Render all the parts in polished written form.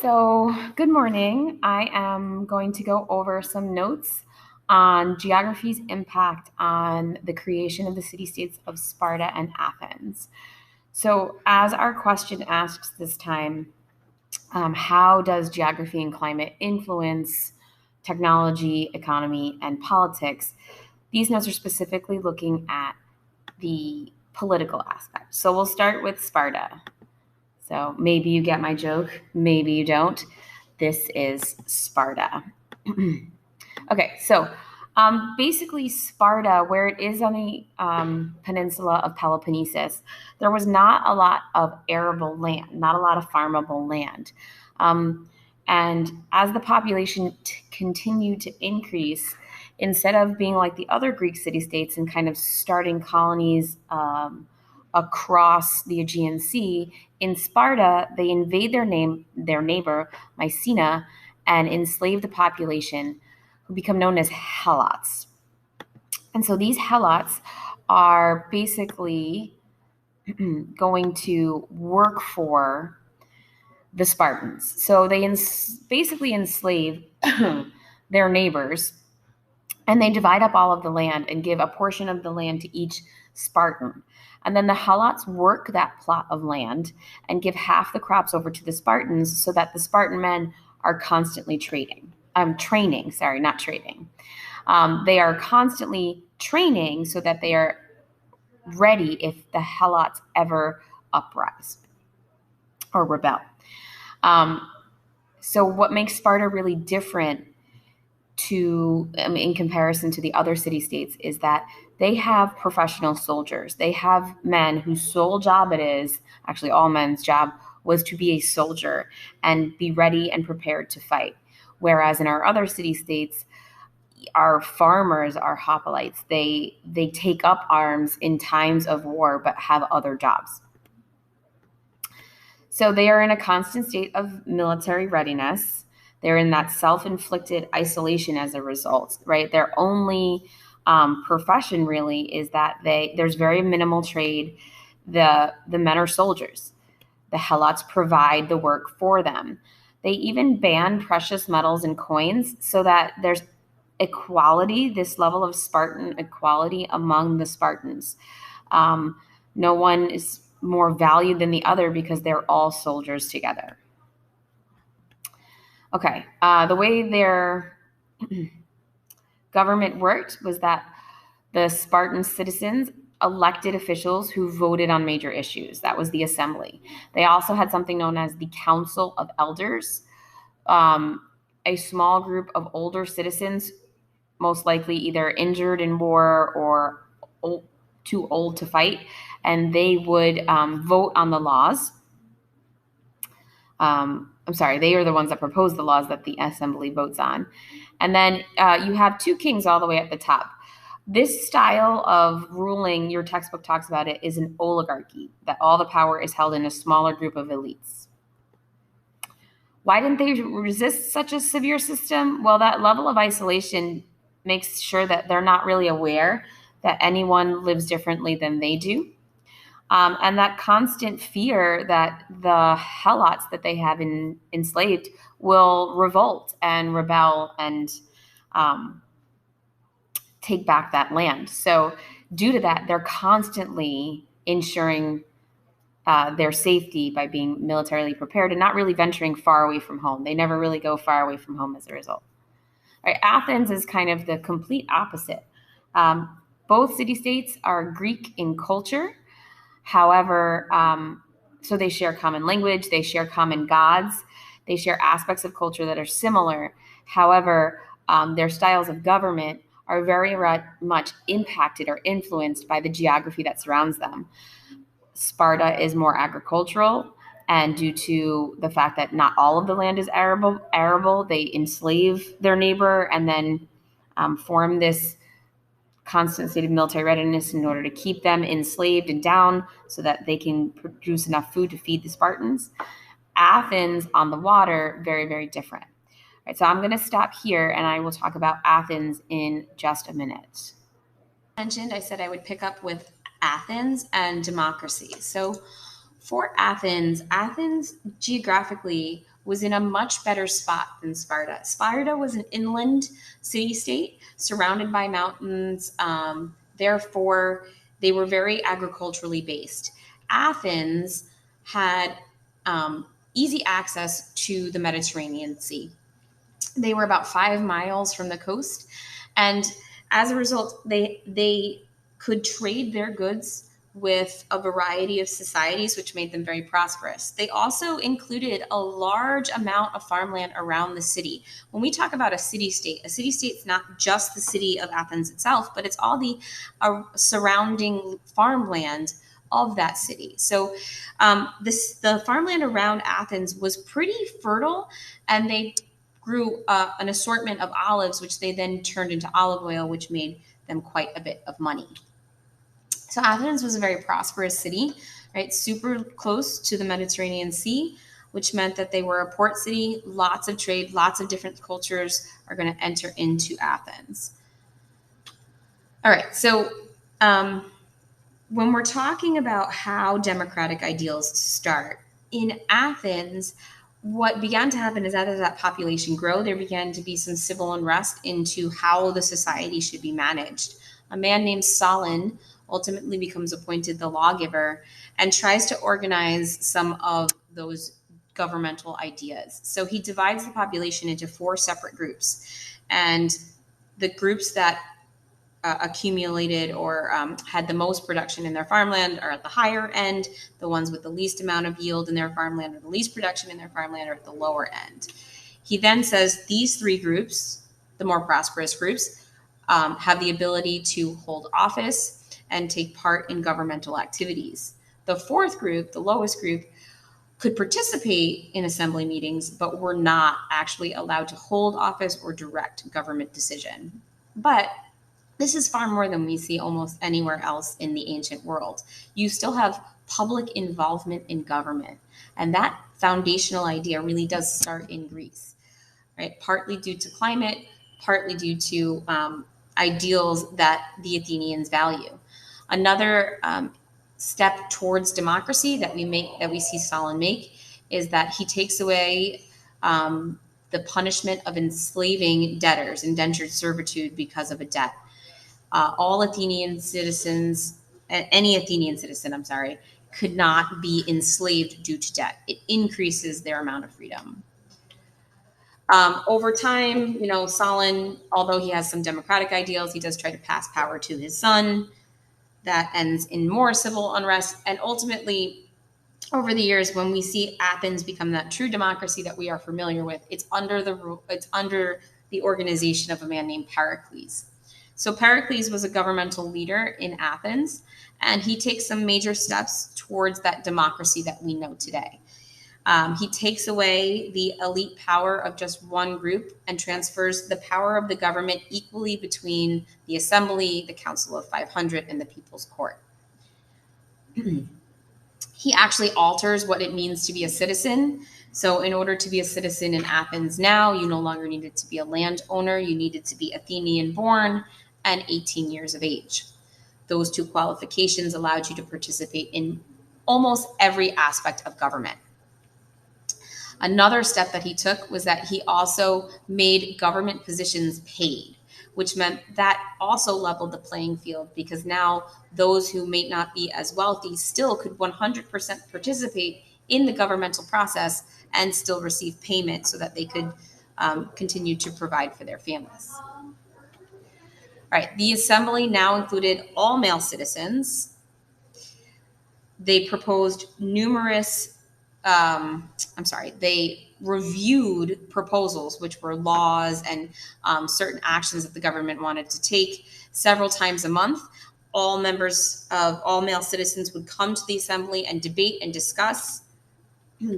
So, good morning. I am going to go over some notes on geography's impact on the creation of the city-states of Sparta and Athens. So, as our question asks this time, how does geography and climate influence technology, economy, and politics? These notes are specifically looking at the political aspect. So, we'll start with Sparta. So maybe you get my joke, maybe you don't. This is Sparta. Okay, so basically Sparta, where it is on the peninsula of Peloponnesus, there was not a lot of arable land, not a lot of farmable land. And as the population continued to increase, instead of being like the other Greek city-states and kind of starting colonies across the Aegean Sea, in Sparta, they invade their neighbor, Mycenae, and enslave the population, who become known as Helots. And so these Helots are basically going to work for the Spartans. So they basically enslave their neighbors, and they divide up all of the land and give a portion of the land to each Spartan. And then the Helots work that plot of land and give half the crops over to the Spartans so that the Spartan men are constantly training. Not trading. They are constantly training so that they are ready if the Helots ever uprise or rebel. So what makes Sparta really different in comparison to the other city-states is that they have professional soldiers. They have men whose sole job actually all men's job was to be a soldier and be ready and prepared to fight. Whereas in our other city-states, our farmers are hoplites. They take up arms in times of war but have other jobs. So they are in a constant state of military readiness. They're in that self-inflicted isolation as a result, right? Their only profession really is that there's very minimal trade. The men are soldiers. The Helots provide the work for them. They even ban precious metals and coins so that there's equality, this level of Spartan equality among the Spartans. No one is more valued than the other because they're all soldiers together. Okay, the way their government worked was that the Spartan citizens elected officials who voted on major issues. That was the assembly. They also had something known as the Council of Elders, a small group of older citizens, most likely either injured in war or too old to fight, and they would vote on the laws. They are the ones that propose the laws that the assembly votes on. And then you have two kings all the way at the top. This style of ruling, your textbook talks about it, is an oligarchy, that all the power is held in a smaller group of elites. Why didn't they resist such a severe system? Well, that level of isolation makes sure that they're not really aware that anyone lives differently than they do. And that constant fear that the Helots that they have enslaved will revolt and rebel and take back that land. So due to that, they're constantly ensuring their safety by being militarily prepared and not really venturing far away from home. They never really go far away from home as a result. All right, Athens is kind of the complete opposite. Both city-states are Greek in culture. However, so they share common language, they share common gods, they share aspects of culture that are similar. However, their styles of government are very much impacted or influenced by the geography that surrounds them. Sparta is more agricultural, and due to the fact that not all of the land is arable, they enslave their neighbor and then form this constant state of military readiness in order to keep them enslaved and down so that they can produce enough food to feed the Spartans. Athens on the water, very, very different. All right, so I'm going to stop here and I will talk about Athens in just a minute. I said I would pick up with Athens and democracy. So for Athens geographically was in a much better spot than Sparta. Sparta was an inland city-state surrounded by mountains. Therefore, they were very agriculturally based. Athens had easy access to the Mediterranean Sea. They were about 5 miles from the coast, and as a result, they could trade their goods with a variety of societies, which made them very prosperous. They also included a large amount of farmland around the city. When we talk about a city-state is not just the city of Athens itself, but it's all the surrounding farmland of that city. So the farmland around Athens was pretty fertile, and they grew an assortment of olives, which they then turned into olive oil, which made them quite a bit of money. So Athens was a very prosperous city, right? Super close to the Mediterranean Sea, which meant that they were a port city, lots of trade, lots of different cultures are going to enter into Athens. All right, so when we're talking about how democratic ideals start, in Athens, what began to happen is that as that population grew, there began to be some civil unrest into how the society should be managed. A man named Solon ultimately becomes appointed the lawgiver and tries to organize some of those governmental ideas. So he divides the population into 4 separate groups. And the groups that accumulated or had the most production in their farmland are at the higher end. The ones with the least amount of yield in their farmland or the least production in their farmland are at the lower end. He then says these 3 groups, the more prosperous groups, have the ability to hold office and take part in governmental activities. The 4th group, the lowest group, could participate in assembly meetings, but were not actually allowed to hold office or direct government decision. But this is far more than we see almost anywhere else in the ancient world. You still have public involvement in government. And that foundational idea really does start in Greece, right? Partly due to climate, partly due to ideals that the Athenians value. Another step towards democracy that we see Solon make is that he takes away the punishment of enslaving debtors, indentured servitude because of a debt. All Athenian citizens, any Athenian citizen, could not be enslaved due to debt. It increases their amount of freedom. Over time, Solon, although he has some democratic ideals, he does try to pass power to his son. That ends in more civil unrest. And ultimately, over the years, when we see Athens become that true democracy that we are familiar with, it's under the organization of a man named Pericles. So Pericles was a governmental leader in Athens, and he takes some major steps towards that democracy that we know today. He takes away the elite power of just one group and transfers the power of the government equally between the assembly, the Council of 500, and the People's Court. He actually alters what it means to be a citizen. So in order to be a citizen in Athens now, you no longer needed to be a landowner. You needed to be Athenian born and 18 years of age. Those 2 qualifications allowed you to participate in almost every aspect of government. Another step that he took was that he also made government positions paid, which meant that also leveled the playing field, because now those who may not be as wealthy still could 100% participate in the governmental process and still receive payment so that they could continue to provide for their families. All right, the assembly now included all male citizens. They proposed they reviewed proposals, which were laws and certain actions that the government wanted to take several times a month. All male citizens would come to the assembly and debate and discuss.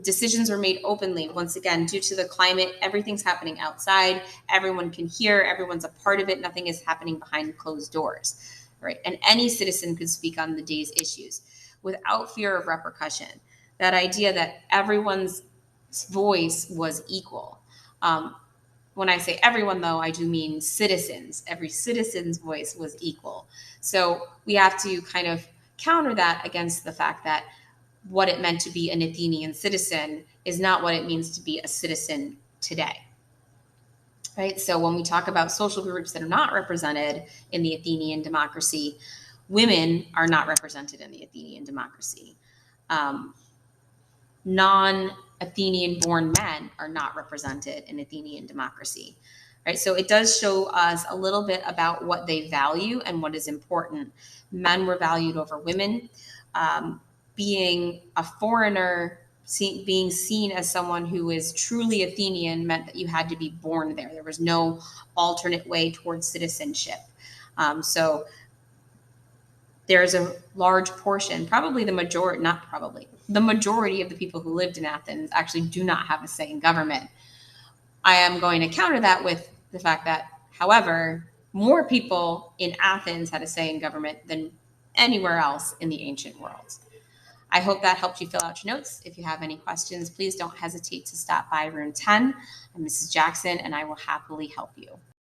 Decisions were made openly. Once again, due to the climate, everything's happening outside. Everyone can hear. Everyone's a part of it. Nothing is happening behind closed doors, right? And any citizen could speak on the day's issues without fear of repercussion. That idea that everyone's voice was equal. When I say everyone, though, I do mean citizens. Every citizen's voice was equal. So we have to kind of counter that against the fact that what it meant to be an Athenian citizen is not what it means to be a citizen today. Right? So when we talk about social groups that are not represented in the Athenian democracy, women are not represented in the Athenian democracy. Non-Athenian born men are not represented in Athenian democracy. Right? So it does show us a little bit about what they value and what is important. Men were valued over women. Being a foreigner, being seen as someone who is truly Athenian meant that you had to be born there. There was no alternate way towards citizenship. So there's a large portion, probably the majority, not probably, the majority of the people who lived in Athens actually do not have a say in government. I am going to counter that with the fact that, however, more people in Athens had a say in government than anywhere else in the ancient world. I hope that helped you fill out your notes. If you have any questions, please don't hesitate to stop by room 10. I'm Mrs. Jackson, and I will happily help you.